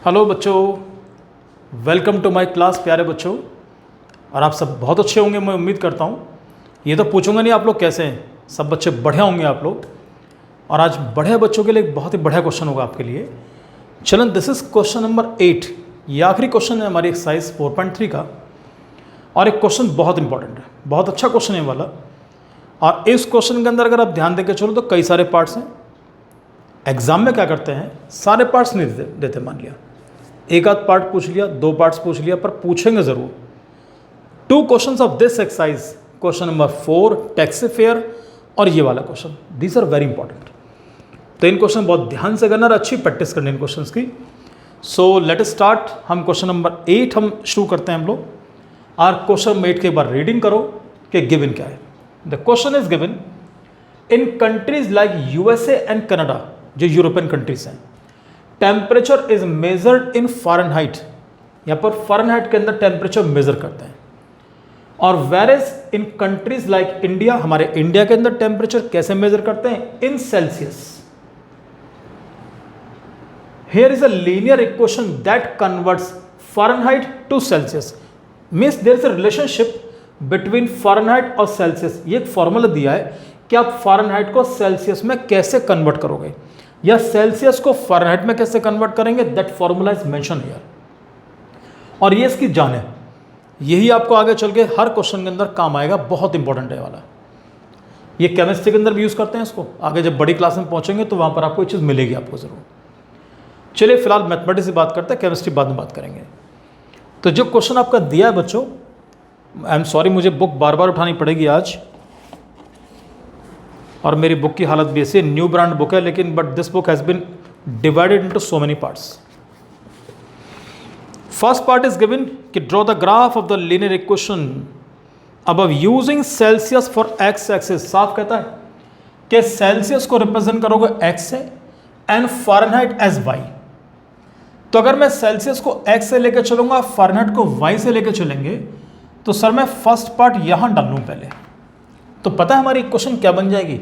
Hello बच्चों, welcome to my class. प्यारे बच्चों, और आप सब बहुत अच्छे होंगे मैं उम्मीद करता हूँ। ये तो पूछूंगा नहीं आप लोग कैसे हैं, सब बच्चे बढ़िया होंगे आप लोग। और आज बढ़िया बच्चों के लिए एक बहुत ही बढ़िया क्वेश्चन होगा आपके लिए। चलन, दिस इज क्वेश्चन नंबर 8। ये आखिरी क्वेश्चन है हमारी एक्सरसाइज 4.3 का, और एक क्वेश्चन बहुत इंपॉर्टेंट है, बहुत अच्छा क्वेश्चन है वाला। और इस क्वेश्चन के अंदर अगर आप ध्यान देकर चलो तो कई सारे पार्ट्स हैं। एग्जाम में क्या करते हैं, सारे पार्ट्स नहीं देते। मान लिया एक आध पार्ट पूछ लिया, दो पार्ट्स पूछ लिया, पर पूछेंगे जरूर। 2 questions of this exercise, question number 4 टैक्स फेयर और ये वाला question, these are very important. तो इन क्वेश्चन बहुत ध्यान से करना और अच्छी प्रैक्टिस करनी इन क्वेश्चंस की। So let us start. हम क्वेश्चन नंबर 8 हम शुरू करते हैं हम लोग। और क्वेश्चन नंबर 8 के बाद रीडिंग करो कि गिवन क्या है। The question is given in countries like USA and Canada, जो यूरोपियन कंट्रीज हैं, temperature is measured in Fahrenheit. यहाँ पर फ़ारेनहाइट के अंदर टेम्परेचर मेजर करते हैं। और average in countries like India, हमारे इंडिया के अंदर टेम्परेचर कैसे मेजर करते हैं, in Celsius. Here is a linear equation that converts Fahrenheit to Celsius. Means there is a relationship between Fahrenheit और सेल्सियस। ये एक फॉर्मूला दिया है कि आप फ़ारेनहाइट को सेल्सियस में कैसे कन्वर्ट करोगे, या सेल्सियस को फ़ारेनहाइट में कैसे कन्वर्ट करेंगे, that formula is mention here. और ये इसकी जान है, यही आपको आगे चल के हर क्वेश्चन के अंदर काम आएगा, बहुत इंपॉर्टेंट है वाला। ये केमिस्ट्री के अंदर भी यूज़ करते हैं इसको, आगे जब बड़ी क्लास में पहुंचेंगे तो वहां पर आपको ये चीज़ मिलेगी आपको ज़रूर। चलिए फिलहाल मैथमेटिक्स की बात करते हैं, केमिस्ट्री बाद में बात करेंगे। तो जो क्वेश्चन आपका दिया है बच्चों, आई एम सॉरी मुझे बुक बार बार उठानी पड़ेगी आज, और मेरी बुक की हालत भी ऐसी, न्यू ब्रांड बुक है लेकिन but this book has been divided into so many parts. First part is given कि draw the graph of the linear equation above using Celsius for x axis. साफ कहता है कि सेल्सियस को represent करोगे x से एंड फ़ारेनहाइट एज वाई। तो अगर मैं सेल्सियस को एक्स से लेकर चलूंगा, फ़ारेनहाइट को वाई से लेकर चलेंगे, तो सर मैं फर्स्ट पार्ट यहां डाल लूं पहले, तो पता है हमारी इक्वेशन क्या बन जाएगी,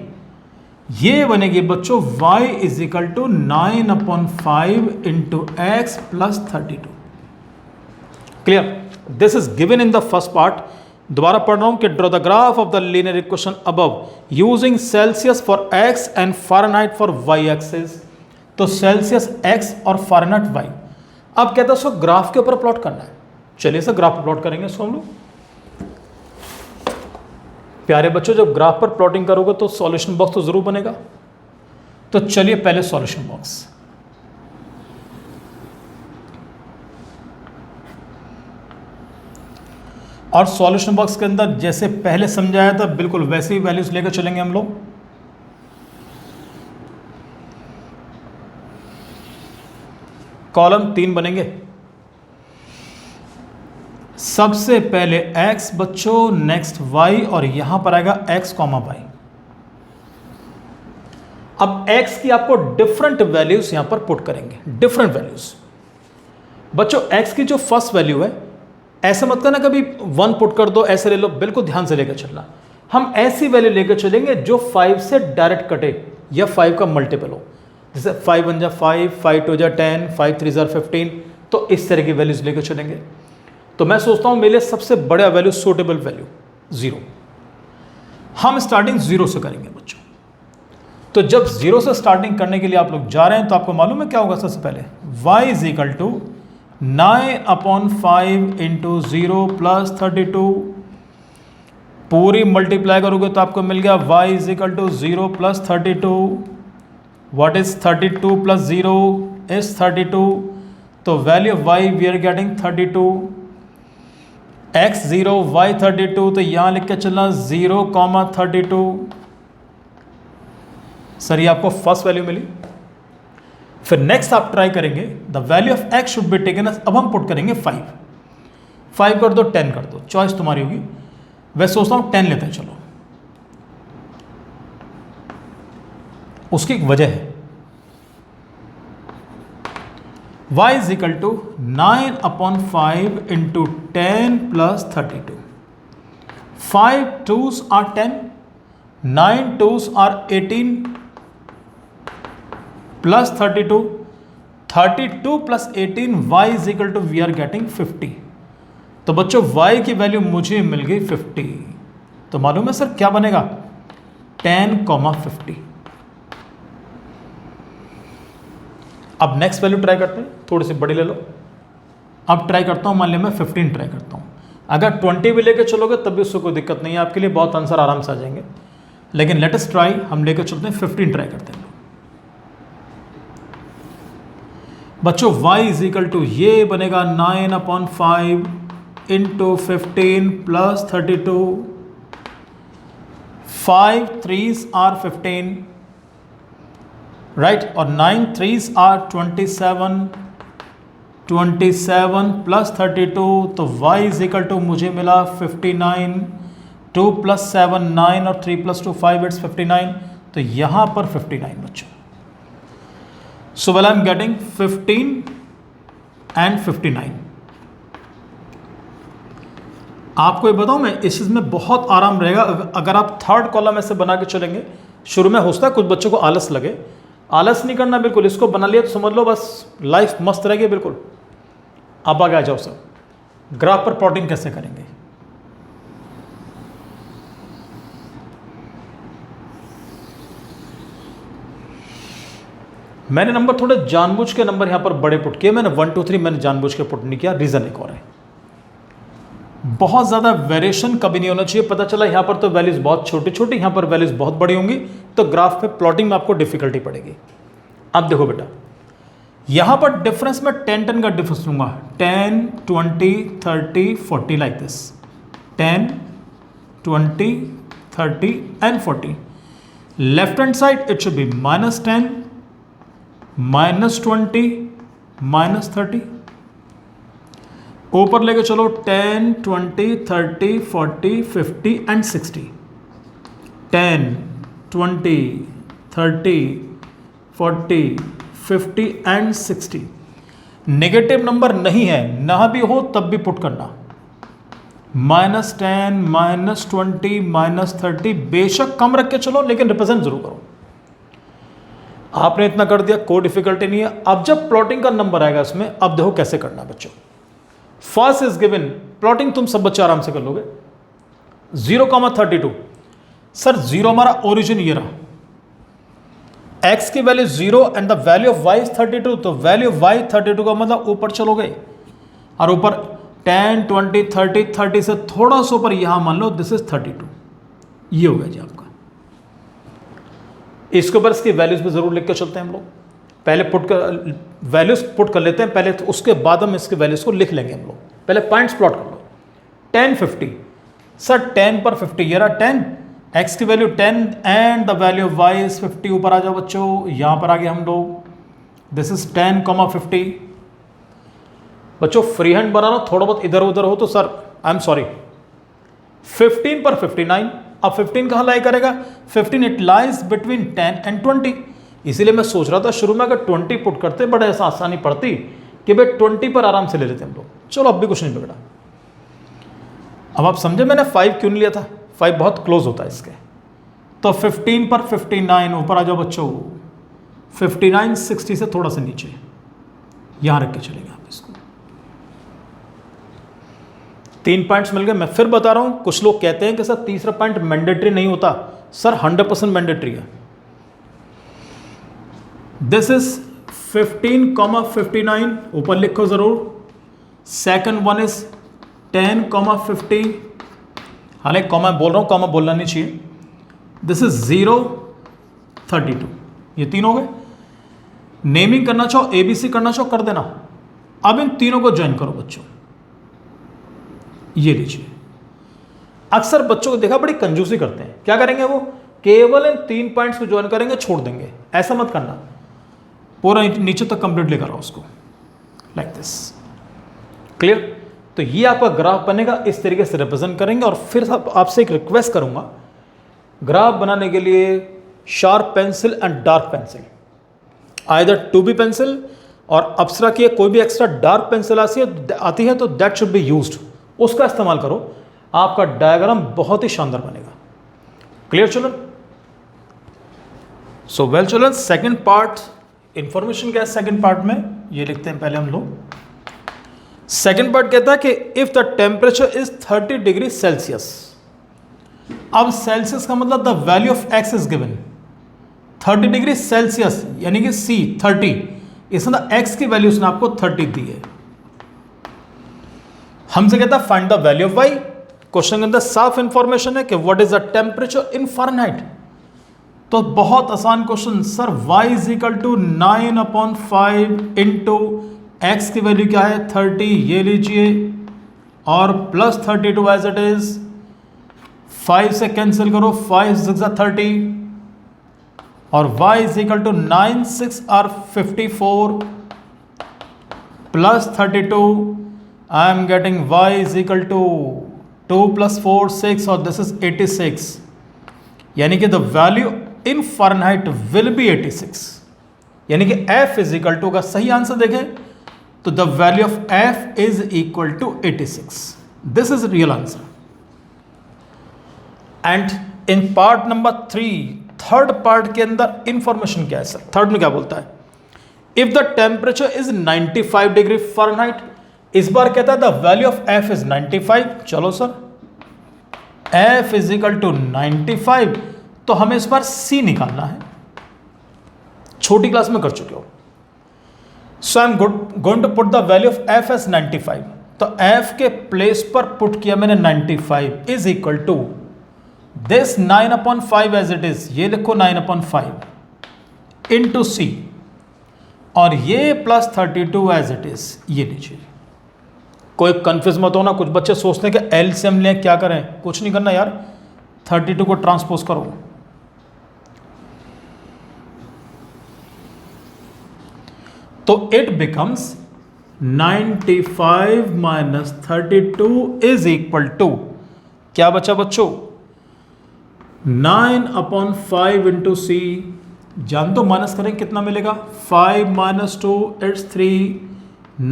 ये बनेगी बच्चों y is equal to 9/5 into x plus 32। Clear? This is given in the first part. दोबारा पढ़ रहा हूं कि draw the graph of the linear equation above using Celsius for x and Fahrenheit for y axis. तो Celsius x और Fahrenheit y। अब कहते हैं उसको ग्राफ के ऊपर प्लॉट करना है। चलिए सर ग्राफ प्लॉट करेंगे इसको हम लोग। प्यारे बच्चों, जब ग्राफ पर प्लॉटिंग करोगे तो सॉल्यूशन बॉक्स तो जरूर बनेगा। तो चलिए पहले सॉल्यूशन बॉक्स। और सॉल्यूशन बॉक्स के अंदर जैसे पहले समझाया था बिल्कुल वैसे ही वैल्यूज लेकर चलेंगे हम लोग। कॉलम 3 बनेंगे। सबसे पहले x बच्चों, नेक्स्ट y, और यहां पर आएगा x, y। अब x की आपको डिफरेंट वैल्यूज यहां पर पुट करेंगे, डिफरेंट वैल्यूज। बच्चों x की जो फर्स्ट वैल्यू है, ऐसे मत करना कभी 1 पुट कर दो, ऐसे ले लो, बिल्कुल ध्यान से लेकर चलना। हम ऐसी वैल्यू लेकर चलेंगे जो 5 से डायरेक्ट कटे या 5 का मल्टीपल हो। जैसे 5 1 जा 5, 5 2 जा 10, 5 3 जा 15। तो इस तरह की वैल्यूज लेकर चलेंगे। तो मैं सोचता हूं मेरे लिए सबसे बड़ा वैल्यू, सूटेबल वैल्यू 0। हम स्टार्टिंग 0 से करेंगे बच्चों। तो जब 0 से स्टार्टिंग करने के लिए आप लोग जा रहे हैं तो आपको मालूम है क्या होगा। सबसे पहले y is equal to 9/5 into 0 plus 32। पूरी मल्टीप्लाई करोगे तो आपको मिल गया y is equal to 0 plus 32। What is 32 plus 0 is 32। तो value of y we are getting 32। x 0 y 32, तो यहां लिख के चलना 0,32। सर ये आपको फर्स्ट वैल्यू मिली। फिर नेक्स्ट आप ट्राई करेंगे, the value of x should be taken. अब हम पुट करेंगे 5 कर दो, 10 कर दो, चॉइस तुम्हारी होगी। वैसे सोचता हूं 10 लेते हैं, चलो। उसकी एक वजह है, y is equal to 9/5 into 10 plus 32. 5 2s are 10, 9 2s are 18 plus 32, 32 plus 18 y is equal to we are getting 50। तो बच्चों y की वैल्यू मुझे मिल गई 50। तो मालूम है सर क्या बनेगा 10,50। अब नेक्स्ट वैल्यू ट्राई करते हैं, थोड़ी सी बड़ी ले लो। अब ट्राई करता हूं, मान लिया मैं 15 ट्राई करता हूं। अगर 20 भी लेके चलोगे तब भी उससे कोई दिक्कत नहीं है, आपके लिए बहुत आंसर आराम से आ जाएंगे। लेकिन लेट अस ट्राई, हम लेके चलते हैं 15 ट्राई करते हैं बच्चों। y इज इक्वल टू ये बनेगा 9/5 into 15 plus 32। 5 3s are 15 right, और 9 3s आर 27 प्लस 32। तो y इज इक्वल टू मुझे मिला 59। 2 प्लस 7 9 और 3 प्लस 2 5 इट्स 59। तो यहां पर 59 बच्चों। So well I am getting 15 and 59। आपको ये बताऊं मैं, इस चीज में बहुत आराम रहेगा अगर आप थर्ड कॉलम ऐसे बना के चलेंगे। शुरू में होता है कुछ बच्चों को आलस लगे, आलस नहीं करना बिल्कुल। इसको बना लिया तो समझ लो बस लाइफ मस्त रहेगी बिल्कुल। अब आगे आ जाओ सर, ग्राफ पर प्लॉटिंग कैसे करेंगे। मैंने नंबर थोड़े जानबूझ के नंबर यहां पर बड़े पुट किए। मैंने 1 2 3 मैंने जानबूझ के पुट नहीं किया, रीजन एक और है। बहुत ज्यादा वेरिएशन कभी नहीं होना चाहिए। पता चला यहां पर तो वैल्यूज बहुत छोटी छोटी, यहां पर वैल्यूज बहुत बड़ी होंगी, तो ग्राफ पे प्लॉटिंग में आपको डिफिकल्टी पड़ेगी। अब देखो बेटा, यहां पर डिफरेंस में 10 10 का डिफरेंस लूंगा। 10 20 30 40 like this. 10 20 30 and 40। Left hand side it should be -10 -20 -30। ऊपर लेके चलो 10 20 30 40 50 एंड 60। 10 20 30 40 50 एंड 60। नेगेटिव नंबर नहीं है, ना भी हो तब भी पुट करना। -10 -20 -30 बेशक कम रख के चलो, लेकिन रिप्रेजेंट जरूर करो। आपने इतना कर दिया, कोई डिफिकल्टी नहीं है। अब जब प्लॉटिंग का नंबर आएगा इसमें, अब देखो कैसे करना बच्चों। फर्स्ट इज गिवन, प्लॉटिंग तुम सब बच्चे आराम से कर लोगे। 0,32। सर 0 हमारा ओरिजिन ये रहा, x की value 0 and the value of y is 32। तो वैल्यू ऑफ y 32 का मतलब ऊपर चलोगे, और ऊपर 10 20 30 30 से थोड़ा सा ऊपर यहां मान लो दिस इज 32। ये हो गया जी आपका। इसके ऊपर इसकी वैल्यूज भी जरूर लिख के चलते हैं हम लोग। पहले पुट कर वैल्यूज पुट कर लेते हैं पहले, तो उसके बाद हम इसके वैल्यूज को लिख लेंगे हम लोग। पहले पॉइंट्स प्लॉट कर लो। 10 50। सर 10 पर 50 ये रहा 10, x की value 10 and the value of y is 50। ऊपर आ जाओ बच्चों, यहां पर आ गए हम लोग। This is 10,50। बच्चों फ्री हैंड बनाना, थोड़ा बहुत इधर उधर हो तो सर आई एम सॉरी। 15 पर 59। अब 15 कहां लाई करेगा, 15 इट लाइज बिटवीन 10 एंड 20। इसीलिए मैं सोच रहा था शुरू में अगर 20 पुट करते बड़े ऐसा आसानी पड़ती कि भाई 20 पर आराम से ले लेते हम लोग। चलो अब भी कुछ नहीं बिगड़ा। अब आप समझे मैंने 5 क्यों नहीं लिया था, 5 बहुत क्लोज होता है इसके। तो 15 पर 59, ऊपर आ जाओ बच्चों। 59 60 से थोड़ा सा नीचे, यहां रख के चलेंगे आप इसको। 3 पॉइंट्स मिल गए। मैं फिर बता रहा हूं, कुछ लोग कहते हैं कि सर तीसरा पॉइंट मैंडेटरी नहीं होता। सर 100% मैंडेटरी है। दिस इज 15,59, ऊपर लिखो जरूर। Second one is 10,50। हालांकि कॉमा बोल रहा हूं, कॉमा बोलना नहीं चाहिए। This is 0,32। ये 3 हो गए। नेमिंग करना चाहो, ABC करना चाहो कर देना। अब इन तीनों को ज्वाइन करो बच्चों। ये लीजिए। अक्सर बच्चों को देखा बड़ी कंजूसी करते हैं। क्या करेंगे वो, केवल इन 3 पॉइंट्स को ज्वाइन करेंगे, छोड़ देंगे। ऐसा मत करना, पूरा नीचे तक कंप्लीट लेकर आओ उसको, लाइक दिस। क्लियर। तो ये आपका ग्राफ बनेगा, इस तरीके से रिप्रेजेंट करेंगे। और फिर आपसे एक रिक्वेस्ट करूंगा, ग्राफ बनाने के लिए sharp pencil and dark pencil, either 2B pencil और अप्सरा की कोई भी एक्स्ट्रा डार्क पेंसिल आती है तो दैट शुड बी यूज्ड, उसका इस्तेमाल करो। आपका डायग्राम बहुत ही शानदार बनेगा। Clear children. So well children, second part information क्या है सेकंड पार्ट में। ये लिखते हैं पहले हम लोग। सेकेंड पार्ट कहता है कि if the temperature is 30 degree Celsius. अब सेल्सियस का मतलब the value of x is given 30 degree Celsius, यानी कि C 30, इसमें एक्स की वैल्यू उसने आपको 30 दी है। हमसे कहता है find the value of y. Question के अंदर साफ इंफॉर्मेशन है कि what is the temperature in Fahrenheit. तो बहुत आसान question sir, y is equal to 9/5 into x की वैल्यू क्या है 30, ये लीजिए, और प्लस 32 एज इट इज, 5 से कैंसिल करो, 5 6 30, और y इज इक्वल टू 9 6 और 54 प्लस 32, I am getting y is equal to 2 + 4 6 और दिस इज 86, यानी कि the value in Fahrenheit will be 86, यानी कि f इज इक्वल टू का सही आंसर देखें तो the value of f is equal to 86। This is real answer. And in part number 3, third part के अंदर इंफॉर्मेशन क्या है सर? थर्ड में क्या बोलता है? If the temperature is 95 degree Fahrenheit, इस बार कहता है the value of f is 95। चलो sir, f is equal to 95, तो हमें इस बार c निकालना है। छोटी क्लास में कर चुके हो। So I am going to put the value of f as 95। तो f के प्लेस पर पुट किया मैंने 95 is equal to this 9/5 as it is, ये लिखो 9/5 इंटू c, और ये प्लस 32 एज इट इज, ये लीजिए। कोई कंफ्यूज मत होना, कुछ बच्चे सोचते हैं कि एलसीएम लें, क्या करें? कुछ नहीं करना यार, 32 को ट्रांसपोज करो। तो it becomes 95 minus 32 is equal to क्या बचा बच्चों? 9/5 इंटू सी, जान तो माइनस करें कितना मिलेगा? 5 - 2 इट्स 3,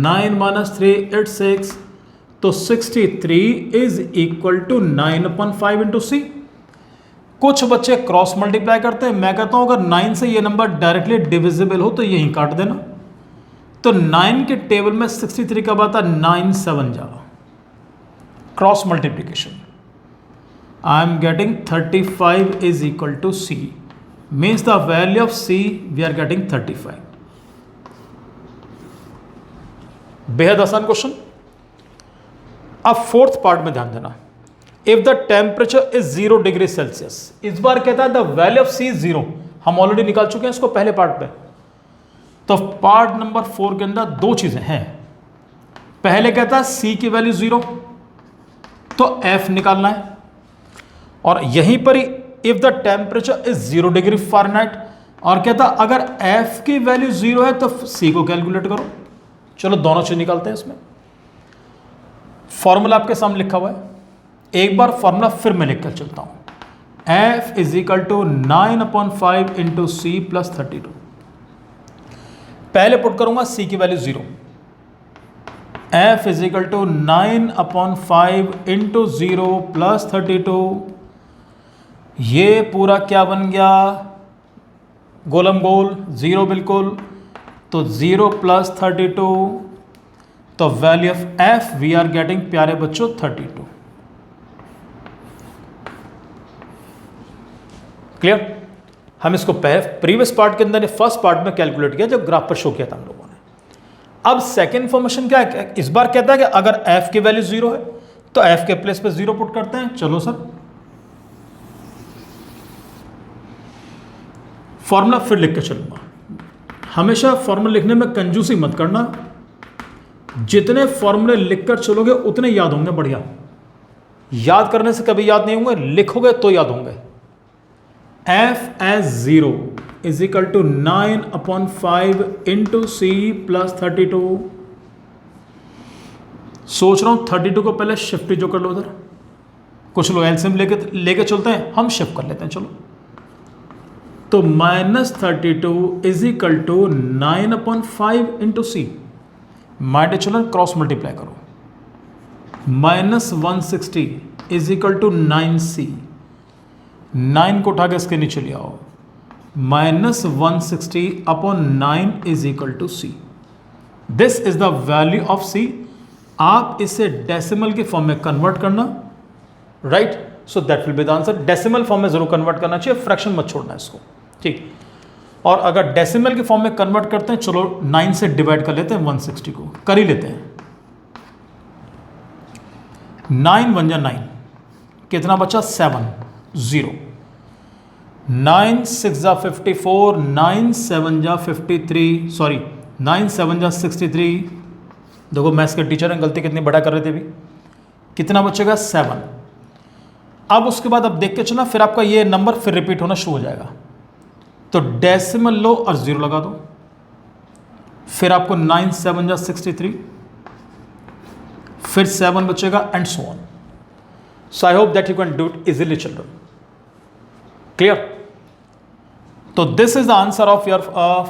9 - 3 इट्स 6, तो 63 इज इक्वल टू 9/5 इंटू सी। कुछ बच्चे क्रॉस मल्टीप्लाई करते हैं, मैं कहता हूं अगर 9 से ये नंबर डायरेक्टली डिविजिबल हो तो यहीं काट देना। तो 9 के टेबल में 63 कब आता? 9 7 जा, cross multiplication. I am getting 35 is equal to c, means the value of c we are getting 35। बेहद आसान क्वेश्चन। अब फोर्थ पार्ट में ध्यान देना। If the temperature is 0 degree Celsius, इस बार कहता है the value of c is 0। हम ऑलरेडी निकाल चुके हैं इसको पहले पार्ट पे। तो पार्ट नंबर 4 के अंदर दो चीजें हैं। पहले कहता है सी की वैल्यू 0, तो एफ निकालना है, और यहीं पर ही if the temperature is 0 degree Fahrenheit, और कहता अगर एफ की वैल्यू 0 है तो सी को कैलकुलेट करो। चलो दोनों चीज निकालते हैं इसमें। फॉर्मूला आपके सामने लिखा हुआ है, एक बार फॉर्मूला फिर मैं लिख कर चलता हूं। F is equal to 9/5 into C plus 32। पहले पुट करूंगा सी की value 0, F is equal to 9/5 into 0 plus 32। ये पूरा क्या बन गया? गोलम गोल, 0 बिल्कुल, तो 0 प्लस 32, तो value of f we are getting प्यारे बच्चों 32। क्लियर? हम इसको प्रीवियस पार्ट के अंदर फर्स्ट पार्ट में कैलकुलेट किया जब ग्राफ पर शो किया था हम लोगों ने। अब सेकेंड इंफॉर्मेशन क्या है? इस बार कहता है कि अगर एफ की वैल्यू 0 है तो एफ के प्लेस पे 0 पुट करते हैं। चलो सर, फॉर्मूला फिर लिख के चलूंगा। हमेशा फॉर्मूला लिखने में कंजूसी मत करना, जितने फॉर्मूले लिखकर चलोगे उतने याद होंगे। बढ़िया याद करने से कभी याद नहीं होंगे, लिखोगे तो याद होंगे। F as 0 is equal to 9/5 into C plus 32। सोच रहा हूं 32 को पहले शिफ्ट जो कर लो उधर, कुछ लोग एलसीएम लेके चलते हैं, हम शिफ्ट कर लेते हैं। चलो, तो -32 is equal to 9/5 into c. Might चलो क्रॉस मल्टीप्लाई करो, -160 इज इक्वल टू 9c। 9 को उठा के इसके नीचे ले आओ, -160/9 is equal to c। This is the value of C. आप इसे डेसिमल के फॉर्म में कन्वर्ट करना, right, so that will be the answer. Decimal form में जरूर कन्वर्ट करना चाहिए, फ्रैक्शन मत छोड़ना इसको, ठीक। और अगर डेसिमल के फॉर्म में कन्वर्ट करते हैं, चलो 9 से डिवाइड कर लेते हैं 160 को, कर ही लेते हैं। 9 1 जा 9, कितना बचा 7 0। 9 6 जा 54, 9 7 जा 53, सॉरी 9 7 जा 63। देखो मैथ्स के टीचर हैं, गलती कितनी बड़ा कर रहे थे अभी। कितना बचेगा 7। अब उसके बाद अब देख के चलना, फिर आपका ये नंबर फिर रिपीट होना शुरू हो जाएगा। तो डेसिमल लो और 0 लगा दो, फिर आपको 9 7 जा 63, फिर 7 बचेगा and so on. So I hope that you can do it easily children, clear. तो this is the answer of your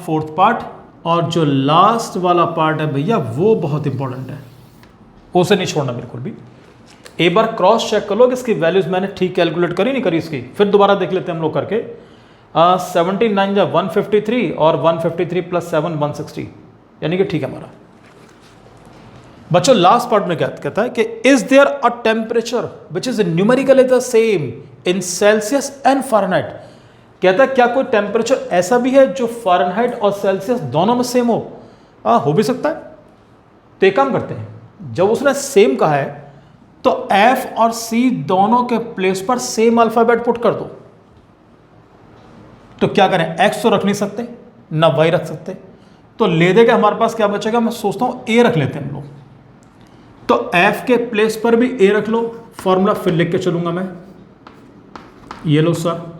fourth part. और जो लास्ट वाला पार्ट है भैया वो बहुत इंपॉर्टेंट है, उसे नहीं छोड़ना बिल्कुल भी। एक बार क्रॉस चेक कर लो कि इसकी वैल्यूज मैंने ठीक कैलकुलेट करी नहीं करी इसकी, फिर दोबारा देख लेते हैं हम लोग करके। 79 जा 153 और 153 प्लस 7 160, यानी कि ठीक है हमारा। बच्चों लास्ट पार्ट में क्या कहता है कि is there a temperature which is numerically the same in Celsius and Fahrenheit. कहता है क्या कोई टेम्परेचर ऐसा भी है जो फ़ारेनहाइट और सेल्सियस दोनों में सेम हो भी सकता है। तो एक काम करते हैं, जब उसने सेम कहा है तो F और C दोनों के प्लेस पर सेम अल्फाबेट पुट कर दो। तो क्या करें, X तो रख नहीं सकते ना Y रख सकते, तो ले देगा हमारे पास क्या बचेगा, मैं सोचता हूं A रख लेते हैं हम लोग। तो F के प्लेस पर भी A रख लो, फॉर्मूला फिर लिख के चलूंगा मैं। ये लो sir,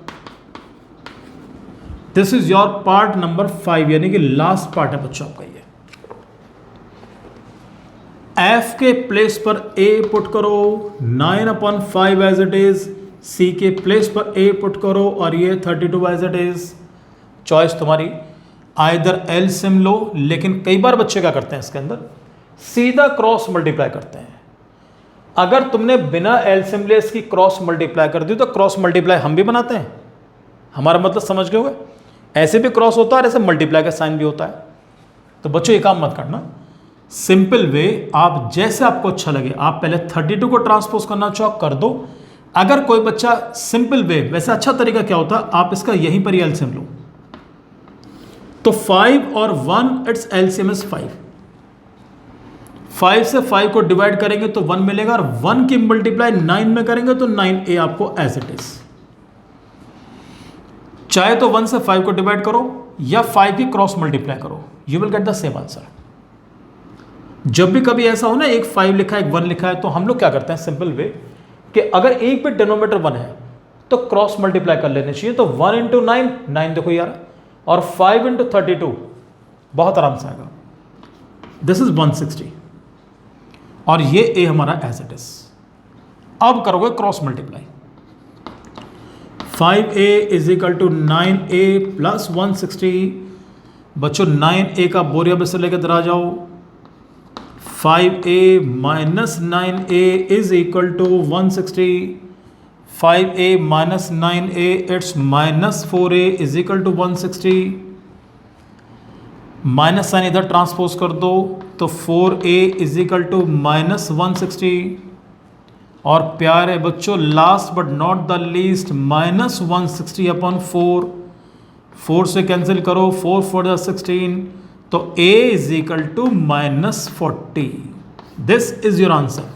this is your part number 5, यानी कि लास्ट पार्ट है बच्चों आपका ये। F के प्लेस पर A पुट करो, 9/5 एज इट इज। C के प्लेस पर A पुट करो और ये 32 एज इट इज। चॉइस तुम्हारी, आइदर एलसीएम लो, लेकिन कई बार बच्चे क्या करते हैं इसके अंदर सीधा क्रॉस मल्टीप्लाई करते हैं। अगर तुमने बिना एलसीएम लिए इसकी क्रॉस मल्टीप्लाई कर दी तो क्रॉस मल्टीप्लाई हम भी बनाते हैं, हमारा मतलब समझ गए होगे। ऐसे भी क्रॉस होता है, ऐसे मल्टीप्लाई का साइन भी होता है। तो बच्चों ये काम मत करना, सिंपल वे, आप जैसे आपको अच्छा लगे, आप पहले 32 को ट्रांसपोज करना चाहो कर दो। अगर कोई बच्चा सिंपल वे, वैसे अच्छा तरीका क्या होता है, आप इसका यहीं पर ही एलसीएम लो। तो 5 और 1 इट्स एलसीएम इज 5। 5 से 5 को डिवाइड करेंगे तो 1 मिलेगा, और 1 की मल्टीप्लाई 9 में करेंगे तो 9A आपको एज इट इज। चाहे तो 1 से 5 को डिवाइड करो या 5 की क्रॉस मल्टीप्लाई करो, you will get the same answer. जब भी कभी ऐसा हो ना, एक 5 लिखा है एक 1 लिखा है, तो हम लोग क्या करते हैं सिंपल वे कि अगर एक भी डिनोमिनेटर 1 है तो क्रॉस मल्टीप्लाई कर लेने चाहिए। तो 1 इंटू 9, 9 देखो यार, और 5 इंटू 32 बहुत आराम से आएगा। दिस इज 160 और ये A हमारा एज इट इज। अब करोगे cross multiply, 5A is equal to 9A plus 160। बच्चों 9A का बोरिया बेसर लेकर इधर आ जाओ। 5A minus 9A is equal to 160। 5A minus 9A it's minus 4A is equal to 160। Minus sign इधर ट्रांसपोज कर दो तो 4A is equal to minus 160। और प्यारे बच्चों last but not the least, minus 160 upon 4, 4 से कैंसिल करो, 4 4 जा 16, तो A is equal to minus 40। This is your answer.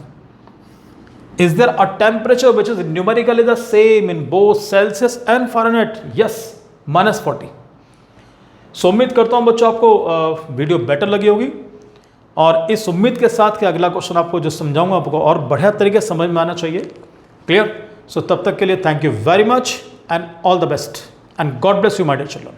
Is there a temperature which is numerically the same in both Celsius and Fahrenheit? Yes, minus 40। So उम्मीद करता हूं बच्चों आपको video better लगी होगी, और इस उम्मीद के साथ कि अगला क्वेश्चन आपको जो समझाऊंगा आपको और बढ़िया तरीके से समझ में आना चाहिए। क्लियर? सो तब तक के लिए thank you very much and all the best and God bless you my dear children.